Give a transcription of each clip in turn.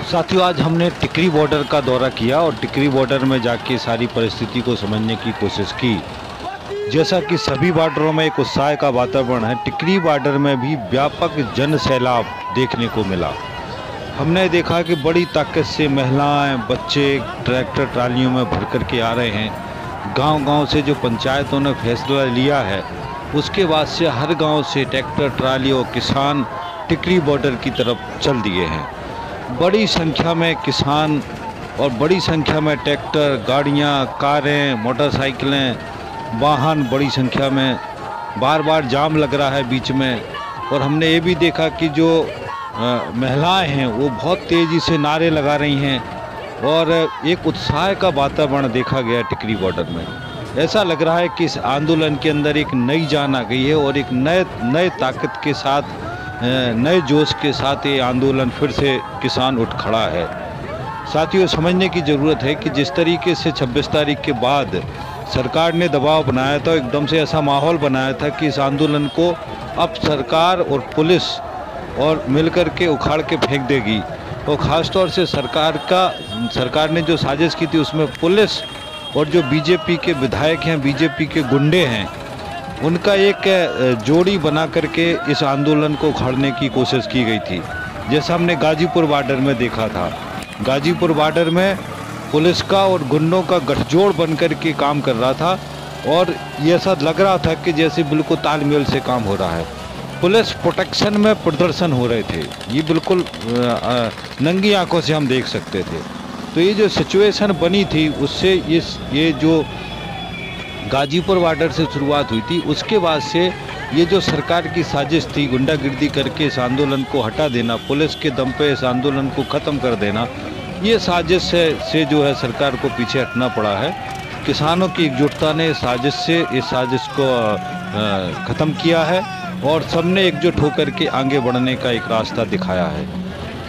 साथियों, आज हमने टिकरी बॉर्डर का दौरा किया और टिकरी बॉर्डर में जाके सारी परिस्थिति को समझने की कोशिश की। जैसा कि सभी बॉर्डरों में एक उत्साह का वातावरण है, टिकरी बॉर्डर में भी व्यापक जन सैलाब देखने को मिला। हमने देखा कि बड़ी ताकत से महिलाएं, बच्चे ट्रैक्टर ट्रालियों में भर कर के आ रहे हैं। गांव-गांव से जो पंचायतों ने फैसला लिया है, उसके बाद से हर गांव से ट्रैक्टर ट्राली और किसान टिकरी बॉर्डर की तरफ चल दिए हैं। बड़ी संख्या में किसान और बड़ी संख्या में ट्रैक्टर, गाड़ियां, कारें, मोटरसाइकिलें, वाहन बड़ी संख्या में, बार बार जाम लग रहा है बीच में। और हमने ये भी देखा कि जो महिलाएं हैं वो बहुत तेज़ी से नारे लगा रही हैं और एक उत्साह का वातावरण देखा गया टिकरी बॉर्डर में। ऐसा लग रहा है कि इस आंदोलन के अंदर एक नई जान आ गई है और एक नए ताकत के साथ, नए जोश के साथ ये आंदोलन फिर से किसान उठ खड़ा है। साथियों, समझने की ज़रूरत है कि जिस तरीके से 26 तारीख के बाद सरकार ने दबाव बनाया था, एकदम से ऐसा माहौल बनाया था कि इस आंदोलन को अब सरकार और पुलिस और मिलकर के उखाड़ के फेंक देगी। और ख़ास तौर से सरकार ने जो साजिश की थी उसमें पुलिस और जो बीजेपी के विधायक हैं, बीजेपी के गुंडे हैं, उनका एक जोड़ी बना करके इस आंदोलन को उखाड़ने की कोशिश की गई थी। जैसा हमने गाजीपुर बॉर्डर में देखा था, गाजीपुर बॉर्डर में पुलिस का और गुंडों का गठजोड़ बन कर के काम कर रहा था और ये ऐसा लग रहा था कि जैसे बिल्कुल तालमेल से काम हो रहा है। पुलिस प्रोटेक्शन में प्रदर्शन हो रहे थे, ये बिल्कुल नंगी आंखों से हम देख सकते थे। तो ये जो सिचुएशन बनी थी उससे ये जो गाजीपुर बॉर्डर से शुरुआत हुई थी, उसके बाद से ये जो सरकार की साजिश थी गुंडागिर्दी करके इस आंदोलन को हटा देना, पुलिस के दम पे इस आंदोलन को ख़त्म कर देना, ये साजिश से जो है सरकार को पीछे हटना पड़ा है। किसानों की एकजुटता ने इस साजिश को ख़त्म किया है और सबने एकजुट होकर के आगे बढ़ने का एक रास्ता दिखाया है।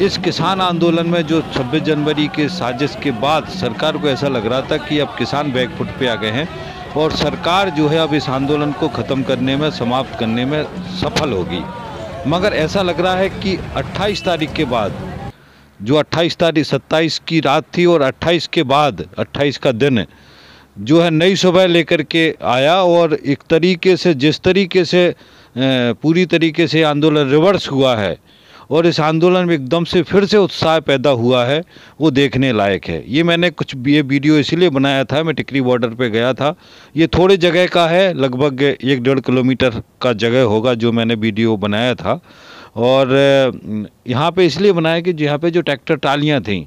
इस किसान आंदोलन में जो 26 जनवरी के साजिश के बाद सरकार को ऐसा लग रहा था कि अब किसान बैकफुट पे आ गए हैं और सरकार जो है अब इस आंदोलन को ख़त्म करने में, समाप्त करने में सफल होगी। मगर ऐसा लग रहा है कि 28 तारीख के बाद, जो 28 तारीख 27 की रात थी और 28 के बाद 28 का दिन जो है नई सुबह लेकर के आया और एक तरीके से जिस तरीके से पूरी तरीके से आंदोलन रिवर्स हुआ है और इस आंदोलन में एकदम से फिर से उत्साह पैदा हुआ है, वो देखने लायक है। मैंने ये वीडियो इसलिए बनाया था, मैं टिकरी बॉर्डर पे गया था। ये थोड़े जगह का है, लगभग 1-1.5 किलोमीटर का जगह होगा जो मैंने वीडियो बनाया था। और यहाँ पे इसलिए बनाया कि यहाँ पे जो ट्रैक्टर ट्रालियाँ थीं,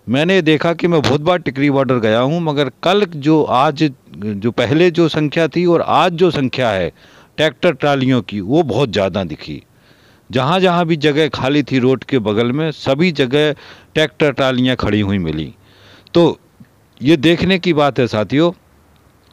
मैंने देखा कि मैं बहुत बार टिकरी बॉर्डर गया हूँ, मगर कल जो पहले जो संख्या थी और आज जो संख्या है ट्रैक्टर ट्रालियों की, वो बहुत ज़्यादा दिखी। जहाँ जहाँ भी जगह खाली थी रोड के बगल में, सभी जगह ट्रैक्टर ट्रालियाँ खड़ी हुई मिली। तो ये देखने की बात है साथियों,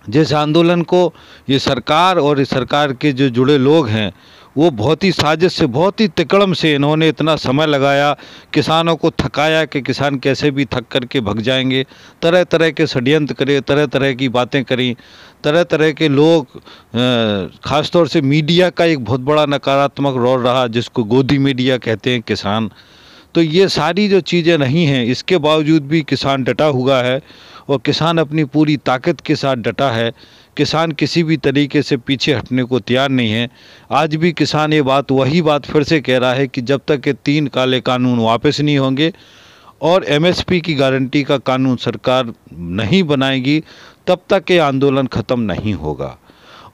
जिस आंदोलन को ये सरकार और इस सरकार के जो जुड़े लोग हैं, वो बहुत ही साजिश से, बहुत ही तिकड़म से इन्होंने इतना समय लगाया, किसानों को थकाया कि किसान कैसे भी थक करके भग जाएंगे। तरह तरह के षड्यंत्र करे, तरह तरह की बातें करी, तरह तरह के लोग, ख़ास तौर से मीडिया का एक बहुत बड़ा नकारात्मक रोल रहा, जिसको गोदी मीडिया कहते हैं किसान। तो ये सारी जो चीज़ें नहीं हैं, इसके बावजूद भी किसान डटा हुआ है और किसान अपनी पूरी ताकत के साथ डटा है। किसान किसी भी तरीके से पीछे हटने को तैयार नहीं है। आज भी किसान वही बात फिर से कह रहा है कि जब तक ये 3 काले कानून वापस नहीं होंगे और एमएसपी की गारंटी का कानून सरकार नहीं बनाएगी, तब तक ये आंदोलन ख़त्म नहीं होगा।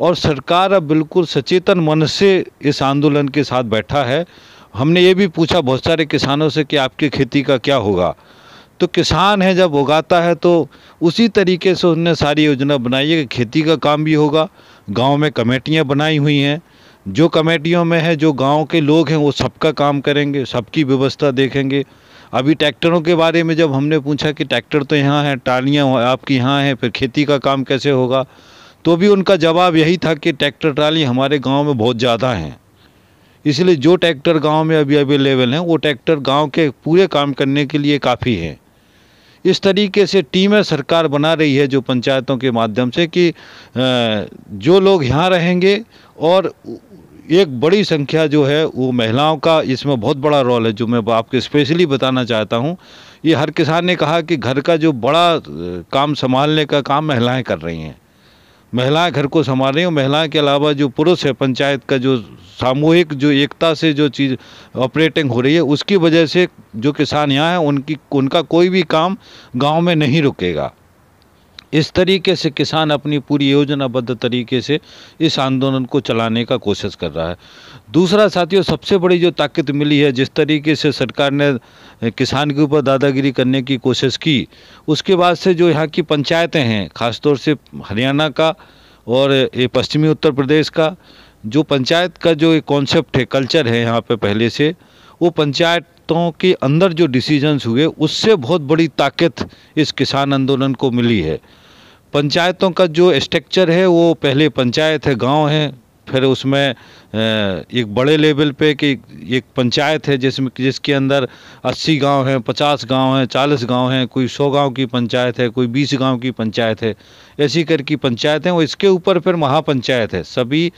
और सरकार अब बिल्कुल सचेतन मन से इस आंदोलन के साथ बैठा है। हमने ये भी पूछा बहुत सारे किसानों से कि आपकी खेती का क्या होगा, तो किसान है जब उगाता है तो उसी तरीके से उसने सारी योजना बनाई है कि खेती का काम भी होगा। गांव में कमेटियां बनाई हुई हैं, जो कमेटियों में है जो गांव के लोग हैं वो सबका काम करेंगे, सबकी व्यवस्था देखेंगे। अभी ट्रैक्टरों के बारे में जब हमने पूछा कि ट्रैक्टर तो यहाँ हैं, ट्रालियाँ आपकी यहाँ हैं, फिर खेती का काम कैसे होगा, तो भी उनका जवाब यही था कि ट्रैक्टर ट्राली हमारे गाँव में बहुत ज़्यादा हैं, इसलिए जो ट्रैक्टर गाँव में अभी अवेलेबल हैं वो ट्रैक्टर गाँव के पूरे काम करने के लिए काफ़ी हैं। इस तरीके से टीमें सरकार बना रही है जो पंचायतों के माध्यम से कि जो लोग यहाँ रहेंगे और एक बड़ी संख्या जो है वो महिलाओं का इसमें बहुत बड़ा रोल है, जो मैं आपको स्पेशली बताना चाहता हूँ। ये हर किसान ने कहा कि घर का जो बड़ा काम संभालने का काम महिलाएं कर रही हैं, महिलाएं घर को संभाल रही हैं। महिलाएं के अलावा जो पुरुष है, पंचायत का जो सामूहिक जो एकता से जो चीज़ ऑपरेटिंग हो रही है, उसकी वजह से जो किसान यहाँ हैं उनका कोई भी काम गांव में नहीं रुकेगा। इस तरीके से किसान अपनी पूरी योजनाबद्ध तरीके से इस आंदोलन को चलाने का कोशिश कर रहा है। दूसरा साथियों, सबसे बड़ी जो ताकत मिली है, जिस तरीके से सरकार ने किसान के ऊपर दादागिरी करने की कोशिश की, उसके बाद से जो यहाँ की पंचायतें हैं, ख़ासतौर से हरियाणा का और ये पश्चिमी उत्तर प्रदेश का, जो पंचायत का जो एक कॉन्सेप्ट है, कल्चर है यहाँ पे पहले से, वो पंचायतों के अंदर जो डिसीजंस हुए उससे बहुत बड़ी ताकत इस किसान आंदोलन को मिली है। पंचायतों का जो स्ट्रक्चर है वो पहले पंचायत है, गांव है, फिर उसमें एक बड़े लेवल पे कि एक पंचायत है जिसके अंदर 80 गांव हैं, 50 गांव हैं, 40 गांव हैं, कोई 100 गांव की पंचायत है, कोई 20 गांव की पंचायत है, ऐसी करके पंचायत है। और इसके ऊपर फिर महापंचायत है, सभी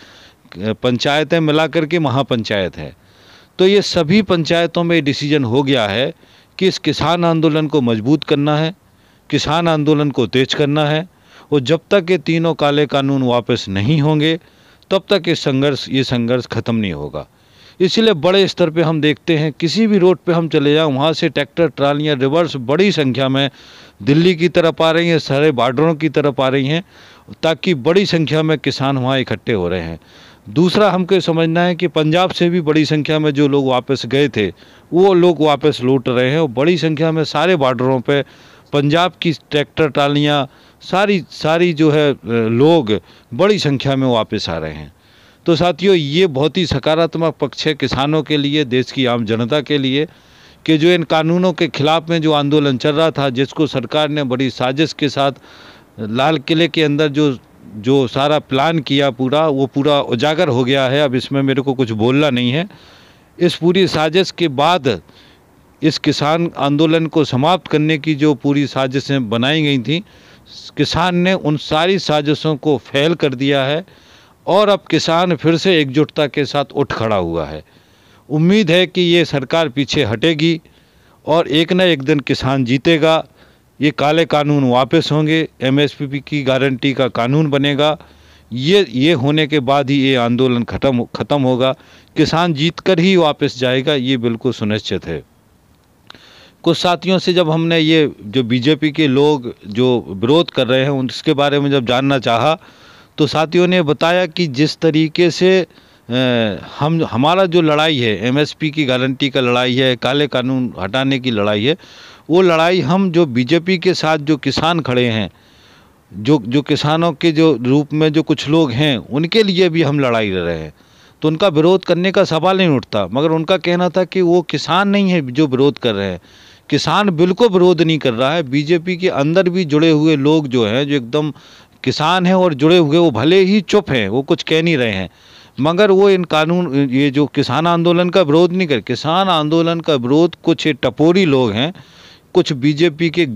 पंचायतें मिला करके महापंचायत है। तो ये सभी पंचायतों में डिसीजन हो गया है कि इस किसान आंदोलन को मजबूत करना है, किसान आंदोलन को तेज करना है, और जब तक ये तीनों काले कानून वापस नहीं होंगे तब तक ये संघर्ष ख़त्म नहीं होगा। इसलिए बड़े स्तर पे हम देखते हैं, किसी भी रोड पे हम चले जाएं, वहाँ से ट्रैक्टर ट्रालियाँ रिवर्स बड़ी संख्या में दिल्ली की तरफ आ रही हैं, सारे बॉर्डरों की तरफ आ रही हैं, ताकि बड़ी संख्या में किसान वहाँ इकट्ठे हो रहे हैं। दूसरा हमको समझना है कि पंजाब से भी बड़ी संख्या में जो लोग वापस गए थे वो लोग वापस लौट रहे हैं, और बड़ी संख्या में सारे बॉर्डरों पे पंजाब की ट्रैक्टर ट्रालियाँ सारी जो है लोग बड़ी संख्या में वापस आ रहे हैं। तो साथियों, ये बहुत ही सकारात्मक पक्ष है किसानों के लिए, देश की आम जनता के लिए, कि जो इन कानूनों के खिलाफ में जो आंदोलन चल रहा था, जिसको सरकार ने बड़ी साजिश के साथ लाल किले के अंदर जो सारा प्लान किया वो पूरा उजागर हो गया है। अब इसमें मेरे को कुछ बोलना नहीं है। इस पूरी साजिश के बाद इस किसान आंदोलन को समाप्त करने की जो पूरी साजिशें बनाई गई थी, किसान ने उन सारी साजिशों को फेल कर दिया है, और अब किसान फिर से एकजुटता के साथ उठ खड़ा हुआ है। उम्मीद है कि ये सरकार पीछे हटेगी और एक न एक दिन किसान जीतेगा, ये काले कानून वापस होंगे, एमएसपी की गारंटी का कानून बनेगा। ये होने के बाद ही ये आंदोलन ख़त्म होगा, किसान जीतकर ही वापस जाएगा, ये बिल्कुल सुनिश्चित है। कुछ साथियों से जब हमने ये जो बीजेपी के लोग जो विरोध कर रहे हैं उसके बारे में जब जानना चाहा, तो साथियों ने बताया कि जिस तरीके से हमारा जो लड़ाई है, एमएसपी की गारंटी का लड़ाई है, काले कानून हटाने की लड़ाई है, वो लड़ाई हम जो बीजेपी के साथ जो किसान खड़े हैं, जो किसानों के जो रूप में जो कुछ लोग हैं, उनके लिए भी हम लड़ाई लड़ रहे हैं। तो उनका विरोध करने का सवाल नहीं उठता, मगर उनका कहना था कि वो किसान नहीं है जो विरोध कर रहे हैं। किसान बिल्कुल विरोध नहीं कर रहा है। बीजेपी के अंदर भी जुड़े हुए लोग जो हैं, जो एकदम किसान हैं और जुड़े हुए, वो भले ही चुप हैं, वो कुछ कह नहीं रहे हैं, मगर वो ये जो किसान आंदोलन का विरोध नहीं कर, किसान आंदोलन का विरोध कुछ टपोरी लोग हैं, कुछ बीजेपी के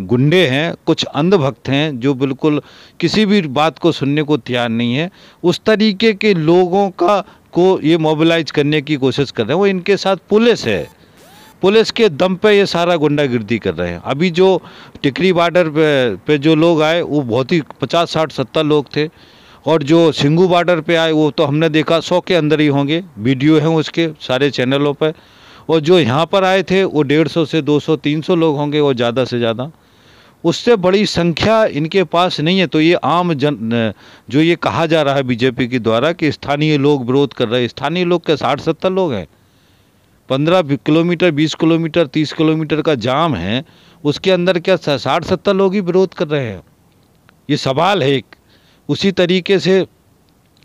गुंडे हैं, कुछ अंधभक्त हैं, जो बिल्कुल किसी भी बात को सुनने को तैयार नहीं है। उस तरीके के लोगों को ये मोबिलाइज करने की कोशिश कर रहे हैं। वो इनके साथ पुलिस है, पुलिस के दम पे ये सारा गुंडागिर्दी कर रहे हैं। अभी जो टिकरी बॉर्डर पे जो लोग आए वो बहुत ही 50, 60, 70 लोग थे, और जो सिंगू बॉर्डर पे आए वो तो हमने देखा 100 के अंदर ही होंगे, वीडियो हैं उसके सारे चैनलों पर। और जो यहाँ पर आए थे वो 150 से 200, 300 लोग होंगे, और ज़्यादा से ज़्यादा, उससे बड़ी संख्या इनके पास नहीं है। तो ये आम जो ये कहा जा रहा है बीजेपी के द्वारा कि स्थानीय लोग विरोध कर रहे हैं, स्थानीय लोग क्या 60-70 लोग हैं। 15 किलोमीटर, 20 किलोमीटर, 30 किलोमीटर का जाम है, उसके अंदर क्या 60-70 लोग ही विरोध कर रहे हैं? ये सवाल है एक। उसी तरीके से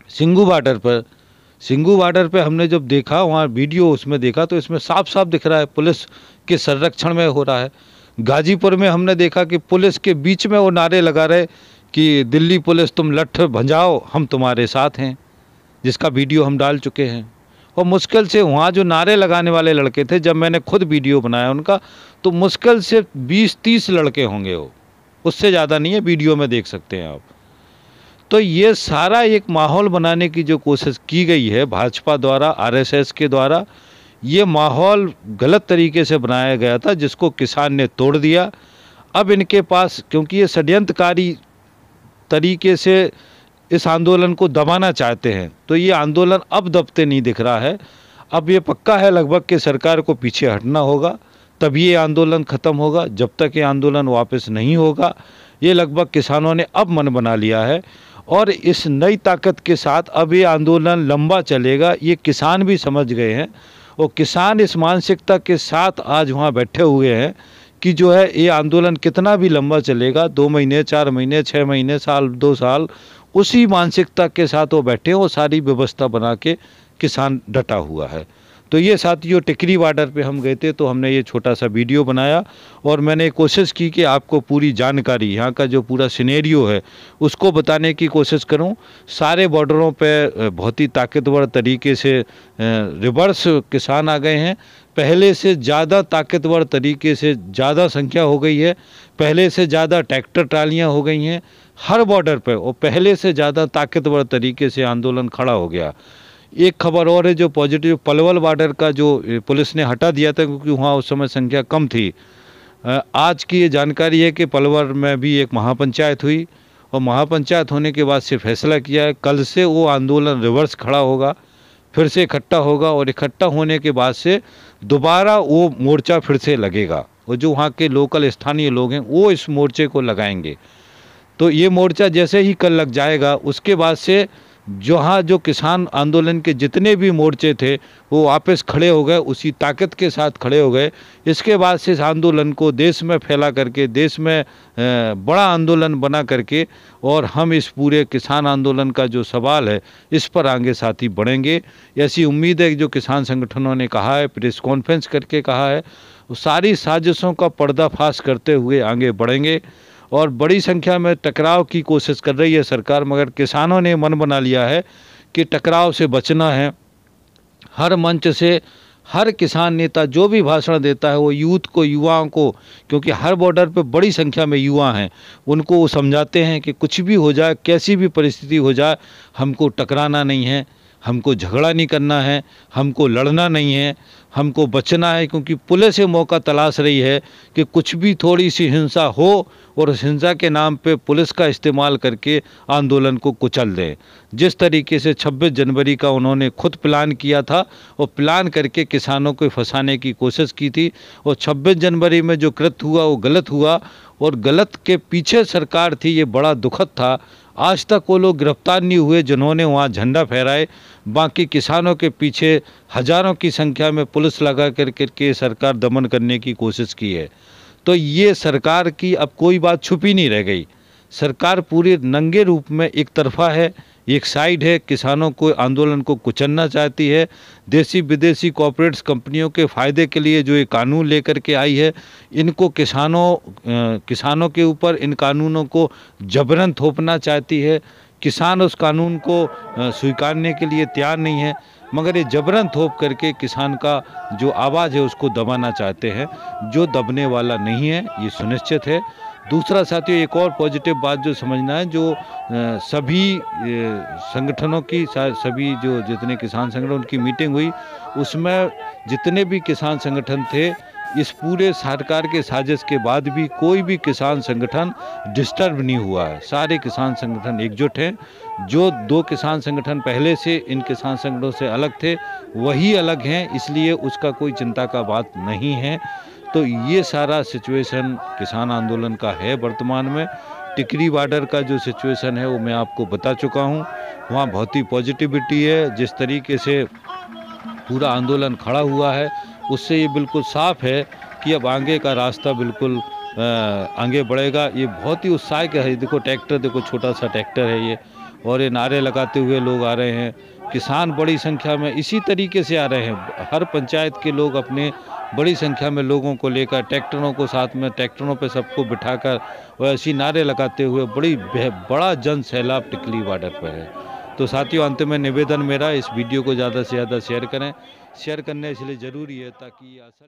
सिंगू बॉर्डर पर हमने जब देखा, वहाँ वीडियो उसमें देखा, तो इसमें साफ साफ दिख रहा है पुलिस के संरक्षण में हो रहा है। गाजीपुर में हमने देखा कि पुलिस के बीच में वो नारे लगा रहे कि दिल्ली पुलिस तुम लठ भंजाओ, हम तुम्हारे साथ हैं, जिसका वीडियो हम डाल चुके हैं। और मुश्किल से वहाँ जो नारे लगाने वाले लड़के थे, जब मैंने खुद वीडियो बनाया उनका, तो मुश्किल से 20-30 लड़के होंगे, वो उससे ज़्यादा नहीं है, वीडियो में देख सकते हैं आप। तो ये सारा एक माहौल बनाने की जो कोशिश की गई है भाजपा द्वारा, आरएसएस के द्वारा, ये माहौल गलत तरीके से बनाया गया था, जिसको किसान ने तोड़ दिया। अब इनके पास, क्योंकि ये षड्यंत्रकारी तरीके से इस आंदोलन को दबाना चाहते हैं, तो ये आंदोलन अब दबते नहीं दिख रहा है। अब ये पक्का है लगभग कि सरकार को पीछे हटना होगा, तब ये आंदोलन ख़त्म होगा। जब तक ये आंदोलन वापस नहीं होगा, ये लगभग किसानों ने अब मन बना लिया है। और इस नई ताकत के साथ अब ये आंदोलन लंबा चलेगा, ये किसान भी समझ गए हैं। और किसान इस मानसिकता के साथ आज वहाँ बैठे हुए हैं कि जो है ये आंदोलन कितना भी लंबा चलेगा, 2 महीने, 4 महीने, 6 महीने, साल, 2 साल, उसी मानसिकता के साथ वो बैठे हैं और सारी व्यवस्था बना के किसान डटा हुआ है। तो ये साथियों, टिकरी बॉर्डर पे हम गए थे, तो हमने ये छोटा सा वीडियो बनाया और मैंने कोशिश की कि आपको पूरी जानकारी, यहाँ का जो पूरा सिनेरियो है उसको बताने की कोशिश करूँ। सारे बॉर्डरों पे बहुत ही ताकतवर तरीके से रिवर्स किसान आ गए हैं। पहले से ज़्यादा ताकतवर तरीके से ज़्यादा संख्या हो गई है, पहले से ज़्यादा ट्रैक्टर ट्रालियाँ हो गई हैं हर बॉर्डर पे, और पहले से ज़्यादा ताकतवर तरीके से आंदोलन खड़ा हो गया। एक खबर और है जो पॉजिटिव, पलवल बॉर्डर का जो पुलिस ने हटा दिया था क्योंकि वहाँ उस समय संख्या कम थी। आज की ये जानकारी है कि पलवल में भी एक महापंचायत हुई और महापंचायत होने के बाद से फैसला किया है कल से वो आंदोलन रिवर्स खड़ा होगा, फिर से इकट्ठा होगा और इकट्ठा होने के बाद से दोबारा वो मोर्चा फिर से लगेगा और जो वहाँ के लोकल स्थानीय लोग हैं वो इस मोर्चे को लगाएंगे। तो ये मोर्चा जैसे ही कल लग जाएगा, उसके बाद से जहाँ जो किसान आंदोलन के जितने भी मोर्चे थे वो वापस खड़े हो गए, उसी ताकत के साथ खड़े हो गए। इसके बाद से इस आंदोलन को देश में फैला करके, देश में बड़ा आंदोलन बना करके, और हम इस पूरे किसान आंदोलन का जो सवाल है इस पर आगे साथी बढ़ेंगे। ऐसी उम्मीद है कि जो किसान संगठनों ने कहा है, प्रेस कॉन्फ्रेंस करके कहा है, वो सारी साजिशों का पर्दाफाश करते हुए आगे बढ़ेंगे। और बड़ी संख्या में टकराव की कोशिश कर रही है सरकार, मगर किसानों ने मन बना लिया है कि टकराव से बचना है। हर मंच से हर किसान नेता जो भी भाषण देता है वो यूथ को, युवाओं को, क्योंकि हर बॉर्डर पे बड़ी संख्या में युवा हैं, उनको वो समझाते हैं कि कुछ भी हो जाए, कैसी भी परिस्थिति हो जाए, हमको टकराना नहीं है, हमको झगड़ा नहीं करना है, हमको लड़ना नहीं है, हमको बचना है। क्योंकि पुलिस ये मौका तलाश रही है कि कुछ भी थोड़ी सी हिंसा हो और उस हिंसा के नाम पे पुलिस का इस्तेमाल करके आंदोलन को कुचल दें। जिस तरीके से 26 जनवरी का उन्होंने खुद प्लान किया था और प्लान करके किसानों को फंसाने की कोशिश की थी, और 26 जनवरी में जो कृत्य हुआ वो गलत हुआ और गलत के पीछे सरकार थी, ये बड़ा दुखद था। आज तक वो लोग गिरफ्तार नहीं हुए जिन्होंने वहाँ झंडा फहराए। बाकी किसानों के पीछे हजारों की संख्या में पुलिस लगा करके सरकार दमन करने की कोशिश की है। तो ये सरकार की अब कोई बात छुपी नहीं रह गई। सरकार पूरे नंगे रूप में एक तरफा है, एक साइड है, किसानों को, आंदोलन को कुचलना चाहती है। देसी विदेशी कॉर्पोरेट्स कंपनियों के फ़ायदे के लिए जो ये कानून लेकर के आई है, इनको किसानों के ऊपर इन कानूनों को जबरन थोपना चाहती है। किसान उस कानून को स्वीकारने के लिए तैयार नहीं है, मगर ये जबरन थोप करके किसान का जो आवाज़ है उसको दबाना चाहते हैं, जो दबने वाला नहीं है, ये सुनिश्चित है। दूसरा साथियों, एक और पॉजिटिव बात जो समझना है, जो सभी संगठनों की, सभी जो जितने किसान संगठन, उनकी मीटिंग हुई, उसमें जितने भी किसान संगठन थे, इस पूरे सरकार के साजिश के बाद भी कोई भी किसान संगठन डिस्टर्ब नहीं हुआ है। सारे किसान संगठन एकजुट हैं। जो 2 किसान संगठन पहले से इन किसान संगठनों से अलग थे, वही अलग हैं, इसलिए उसका कोई चिंता का बात नहीं है। तो ये सारा सिचुएशन किसान आंदोलन का है वर्तमान में। टिकरी बॉर्डर का जो सिचुएशन है वो मैं आपको बता चुका हूँ। वहाँ बहुत ही पॉजिटिविटी है। जिस तरीके से पूरा आंदोलन खड़ा हुआ है, उससे ये बिल्कुल साफ है कि अब आगे का रास्ता बिल्कुल आगे बढ़ेगा। ये बहुत ही उत्साह का है। देखो ट्रैक्टर, देखो छोटा सा ट्रैक्टर है ये, और ये नारे लगाते हुए लोग आ रहे हैं। किसान बड़ी संख्या में इसी तरीके से आ रहे हैं। हर पंचायत के लोग अपने बड़ी संख्या में लोगों को लेकर, ट्रैक्टरों को साथ में, ट्रैक्टरों पे सबको बिठाकर और ऐसी नारे लगाते हुए बड़ा जन सैलाब टिकरी बॉर्डर पर है। तो साथियों, अंत में निवेदन मेरा, इस वीडियो को ज़्यादा से ज़्यादा शेयर करें। शेयर करने इसलिए ज़रूरी है ताकि असल